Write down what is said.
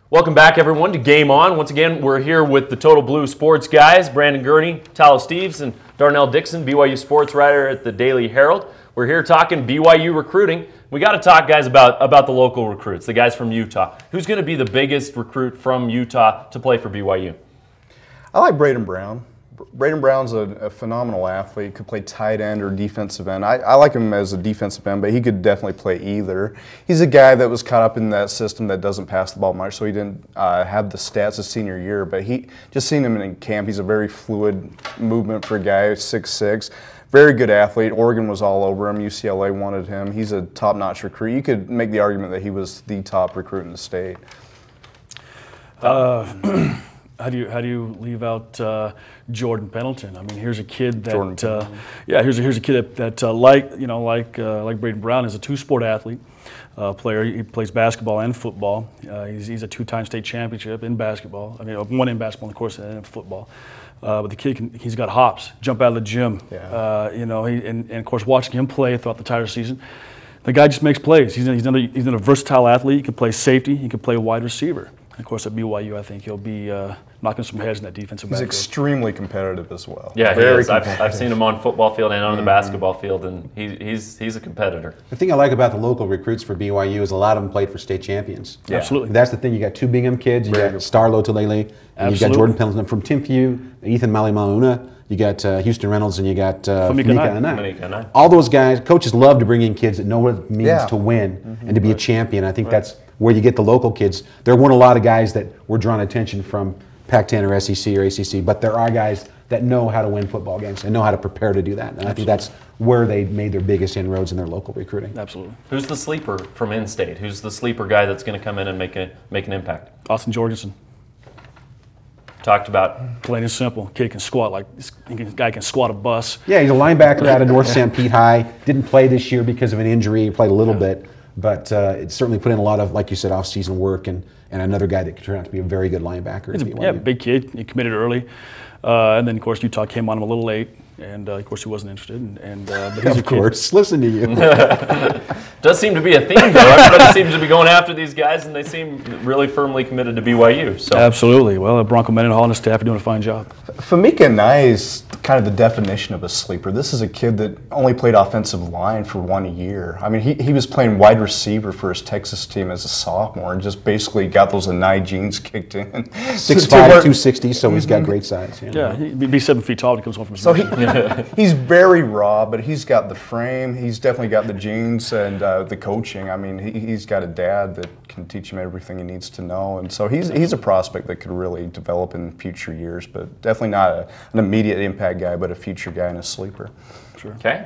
Welcome back, everyone, to Game On. Once again, we're here with the Total Blue Sports guys, Brandon Gurney, Talo Steves, and Darnell Dickson, BYU sports writer at the Daily Herald. We're here talking BYU recruiting. We got to talk, guys, about the local recruits, the guys from Utah. Who's going to be the biggest recruit from Utah to play for BYU? I like Braden Brown. Braden Brown's a phenomenal athlete. Could play tight end or defensive end. I like him as a defensive end, but he could definitely play either. He's a guy that was caught up in that system that doesn't pass the ball much, so he didn't have the stats his senior year. But he just seen him in camp. He's a very fluid movement for a guy who's 6'6". Very good athlete. Oregon was all over him. UCLA wanted him. He's a top-notch recruit. You could make the argument that he was the top recruit in the state. How do you leave out Jordan Pendleton? I mean, here's a kid that here's a kid that like Braden Brown is a two-sport athlete player. He plays basketball and football. He's a two-time state championship in basketball. I mean, one in basketball, of course, and in football. But the kid he's got hops, jump out of the gym. Yeah. And of course, watching him play throughout the entire season, the guy just makes plays. He's a versatile athlete. He can play safety. He can play wide receiver. And of course, at BYU, I think he'll be knocking some heads in that defensive backfield. He's extremely competitive as well. Yeah, he is. I've seen him on football field and on the basketball field, and he's a competitor. The thing I like about the local recruits for BYU is a lot of them played for state champions. Yeah. Absolutely. That's the thing. You got two Bingham kids. You got Starlo Tulele, and you got Jordan Pendleton from Timpview, Ethan Malimauna. You got Houston Reynolds, and you got Famika Anai. All those guys, coaches love to bring in kids that know what it means to win and to be a champion. I think that's where you get the local kids. There weren't a lot of guys that were drawing attention from Pac-10 or SEC or ACC, but there are guys that know how to win football games and know how to prepare to do that. And I think that's where they made their biggest inroads in their local recruiting. Absolutely. Who's the sleeper from in-state? Who's the sleeper guy that's going to come in and make an impact? Austin Jorgensen. Talked about. Plain and simple. Kid can squat this guy can squat a bus. Yeah, he's a linebacker out of North St. Pete High. Didn't play this year because of an injury. He played a little bit, but it certainly put in a lot of, like you said, off-season work and another guy that could turn out to be a very good linebacker. Big kid. He committed early, and then of course Utah came on him a little late, and of course he wasn't interested. But he's of course, listen to you. Does seem to be a theme though. Everybody seems to be going after these guys, and they seem really firmly committed to BYU. So absolutely. Well, Bronco Mendenhall and his staff are doing a fine job. Famika Anai is kind of the definition of a sleeper. This is a kid that only played offensive line for 1 year. I mean, he was playing wide receiver for his Texas team as a sophomore and just basically got those Anai genes kicked in. 6'5", 260, so he's got great size. Yeah, he'd be 7 feet tall when he comes home from his he's very raw, but he's got the frame. He's definitely got the genes and the coaching. I mean, he's got a dad that can teach him everything he needs to know. And so he's a prospect that could really develop in future years, but definitely not an immediate impact guy, but a future guy and a sleeper. Sure. Okay.